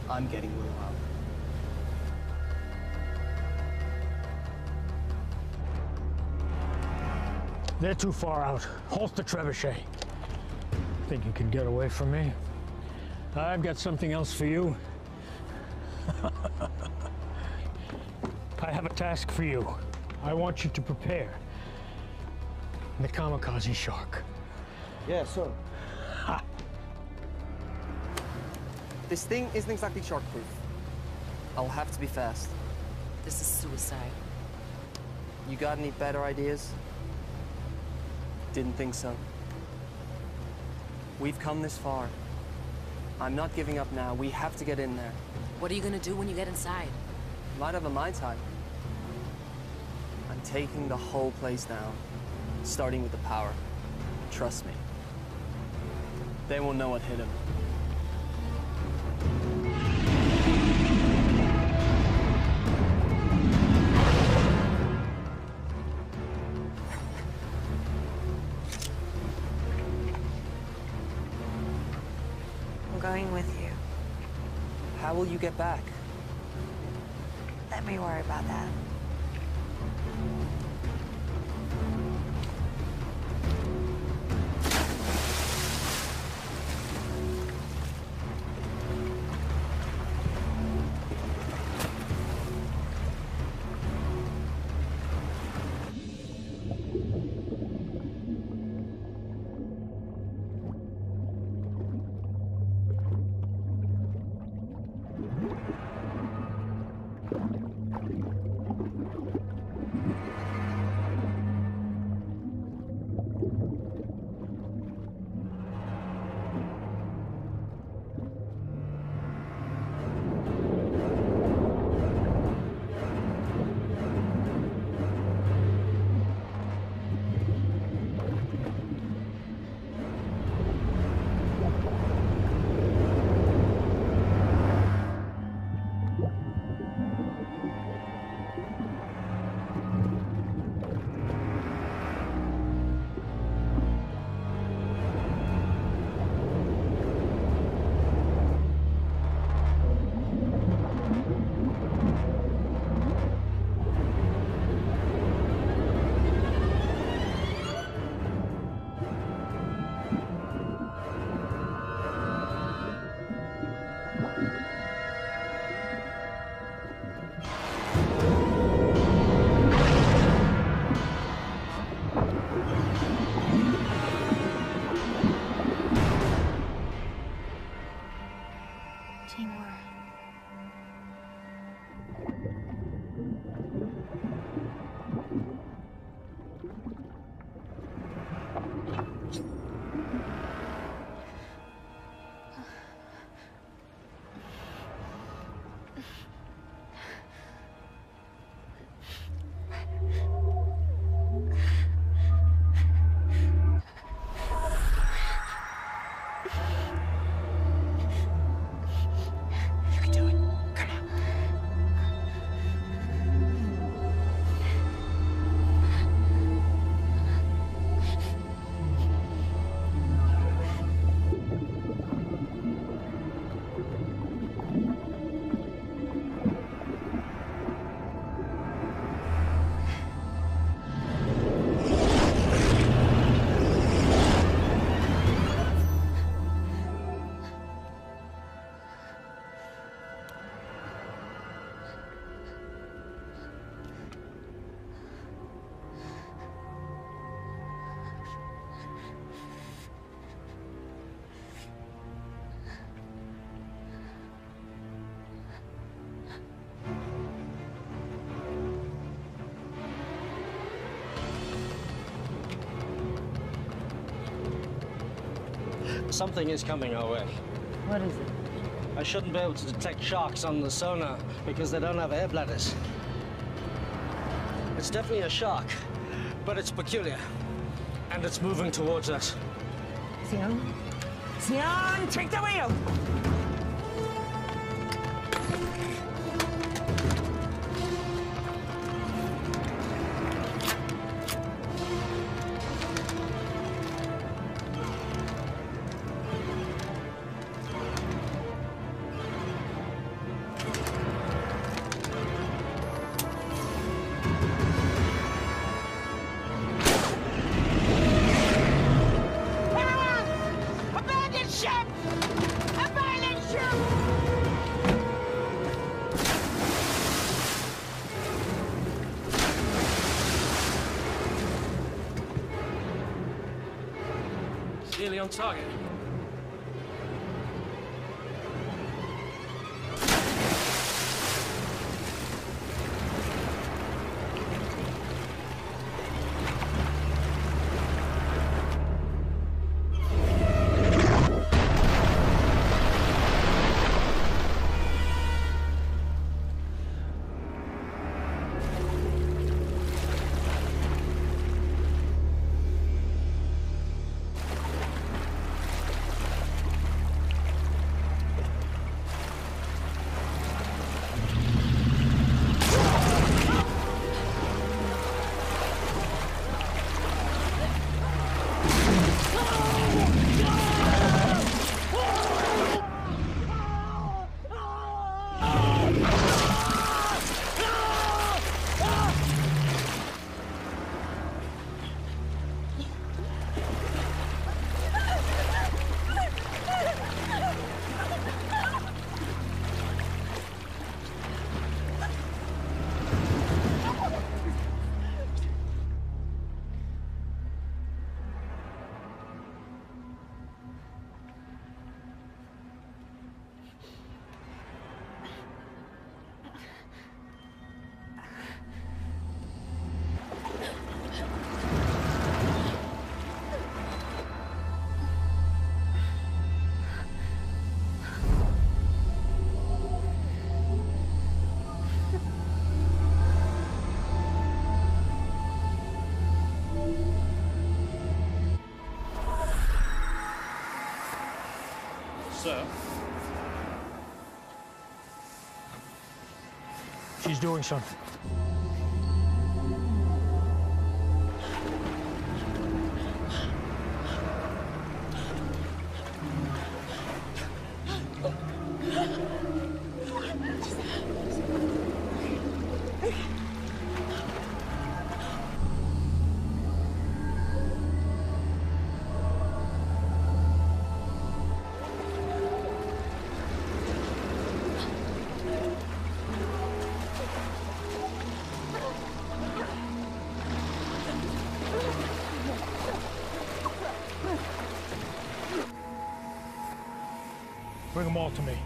I'm getting Will out. They're too far out. Halt the trebuchet. Think you can get away from me? I've got something else for you. I have a task for you. I want you to prepare the kamikaze shark. Yeah, sure. This thing isn't exactly shark-proof. I'll have to be fast. This is suicide. You got any better ideas? Didn't think so. We've come this far. I'm not giving up now. We have to get in there. What are you gonna do when you get inside? Might have a Mai Tai. I'm taking the whole place down, starting with the power. Trust me. They won't know what hit him. I'm going with you. How will you get back? Let me worry about that. Something is coming our way. What is it? I shouldn't be able to detect sharks on the sonar because they don't have air bladders. It's definitely a shark, but it's peculiar. And it's moving towards us. Sion? Sion, take the wheel! Nearly on target. Sir? She's doing something. Bring them all to me.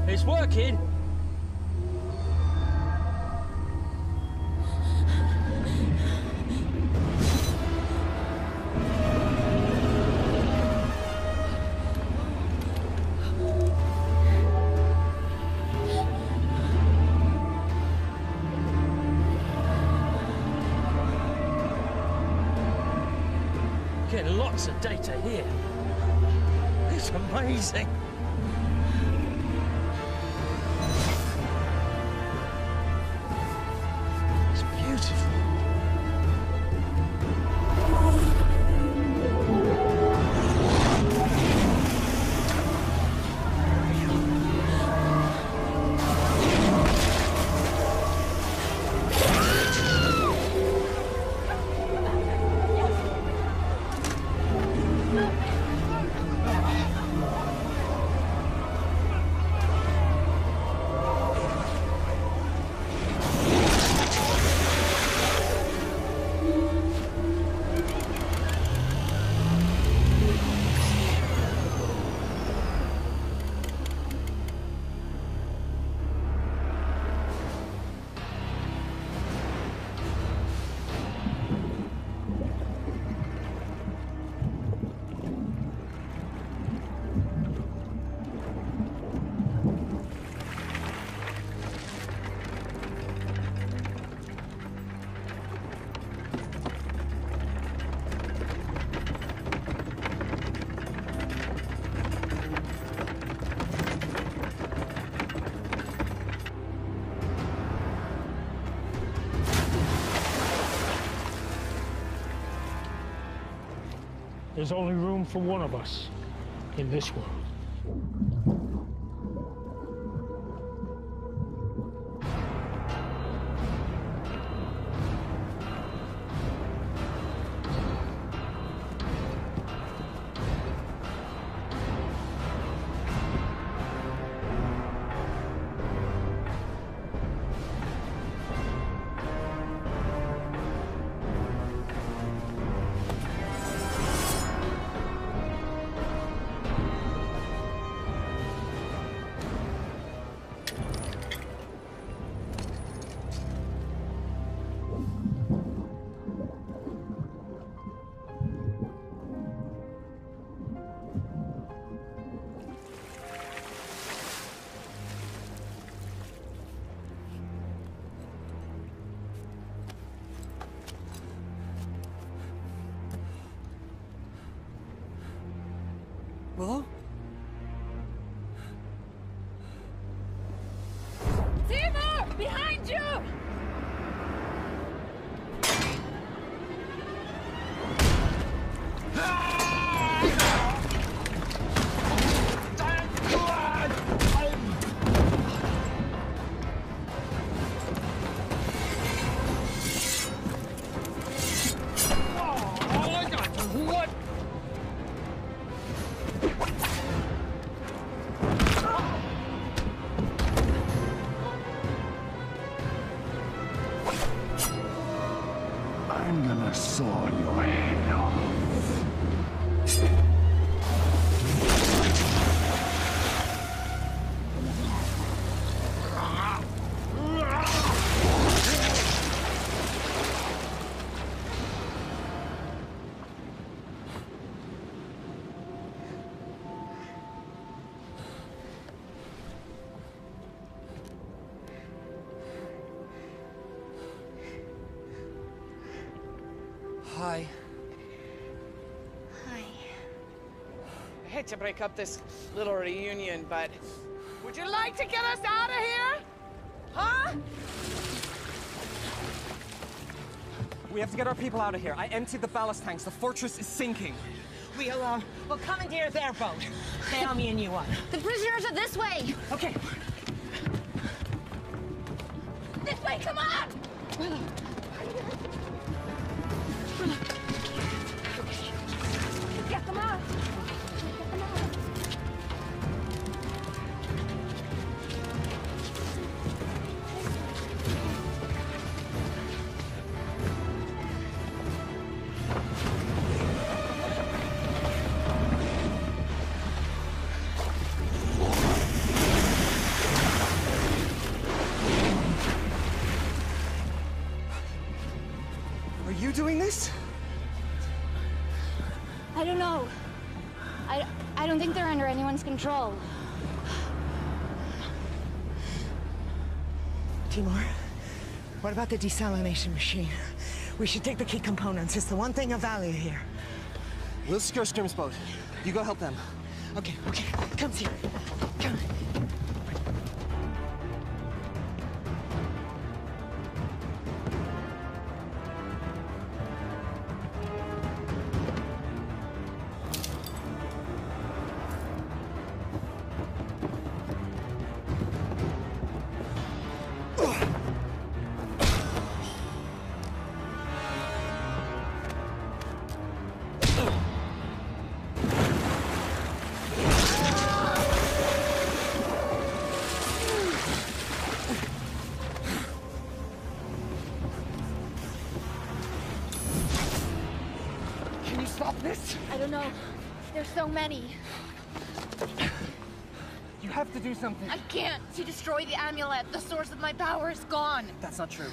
It's working. getting lots of data here. It's amazing. It's beautiful. There's only room for one of us in this world. Willow? Timur! Behind you! I'm gonna saw your head off. Hi. Hi. I hate to break up this little reunion, but would you like to get us out of here? Huh? We have to get our people out of here. I emptied the ballast tanks. The fortress is sinking. We'll commandeer their boat. Naomi and you on. The prisoners are this way. Okay. This way, come on! Get them out! Get them out! Are you doing this? I don't know. I don't think they're under anyone's control. Timur, what about the desalination machine? We should take the key components. It's the one thing of value here. We'll secure Scrim's boat. You go help them. Okay, come here. Come. I don't know. There's so many. You have to do something. I can't. To destroy the amulet, the source of my power is gone. That's not true.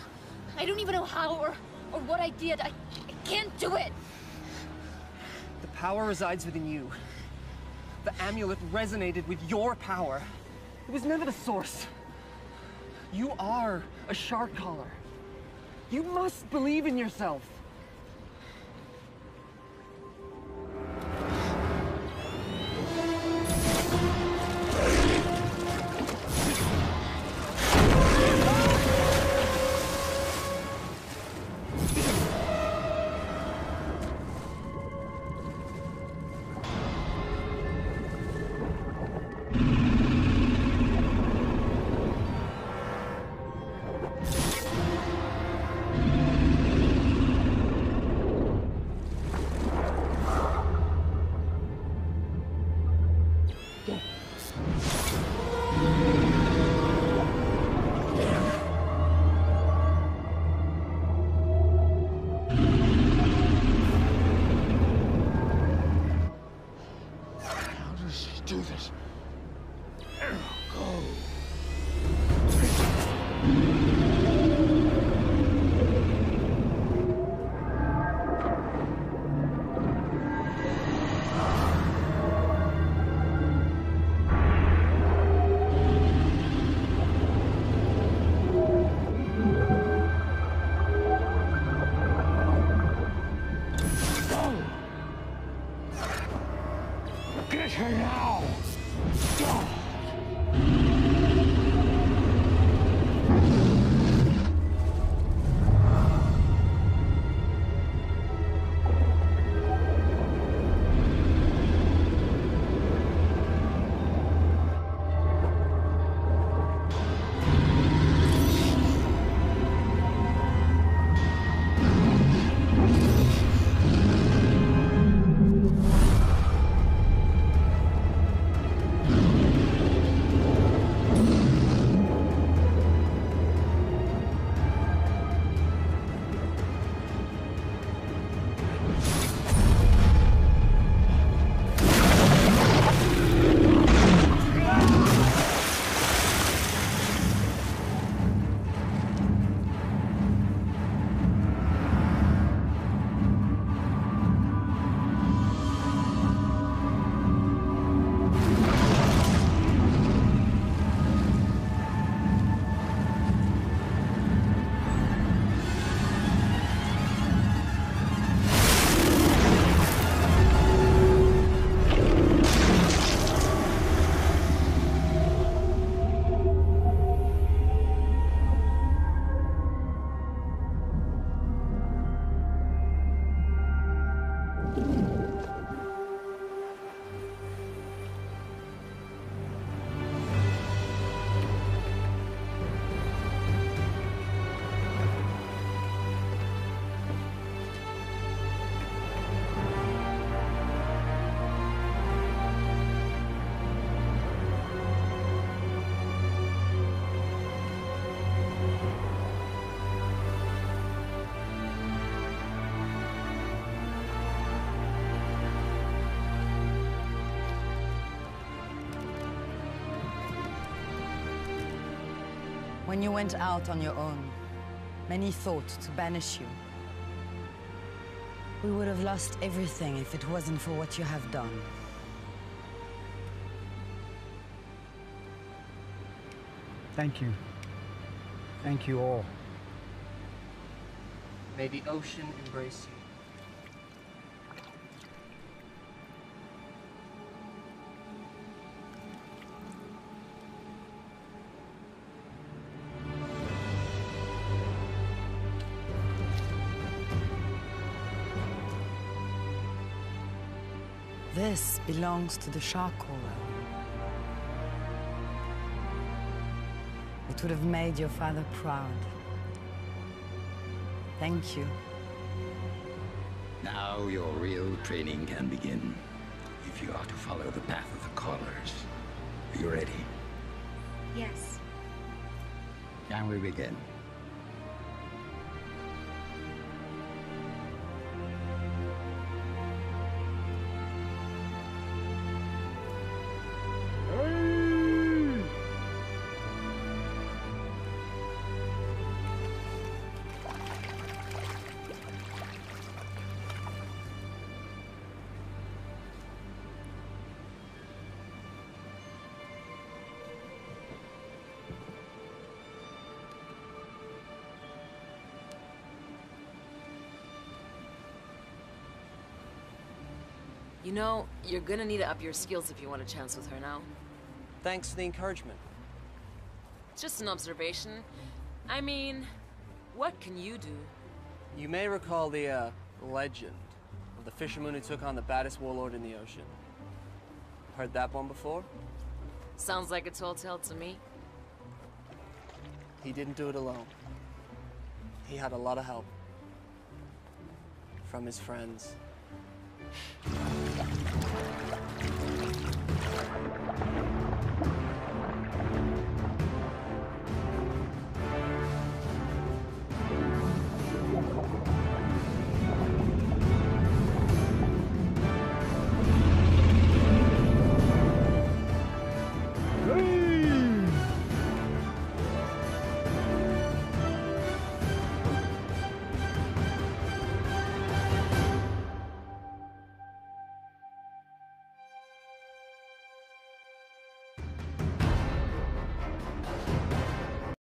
I don't even know how or what I did. I can't do it. The power resides within you. The amulet resonated with your power. It was never the source. You are a shark caller. You must believe in yourself. When you went out on your own, many thought to banish you. We would have lost everything if it wasn't for what you have done. Thank you. Thank you all. May the ocean embrace you. This belongs to the shark caller. It would have made your father proud. Thank you. Now your real training can begin. If you are to follow the path of the callers. Are you ready? Yes. Can we begin? You know, you're gonna need to up your skills if you want a chance with her now. Thanks for the encouragement. It's just an observation. I mean, what can you do? You may recall the, legend of the fisherman who took on the baddest warlord in the ocean. Heard that one before? Sounds like a tall tale to me. He didn't do it alone. He had a lot of help. From his friends.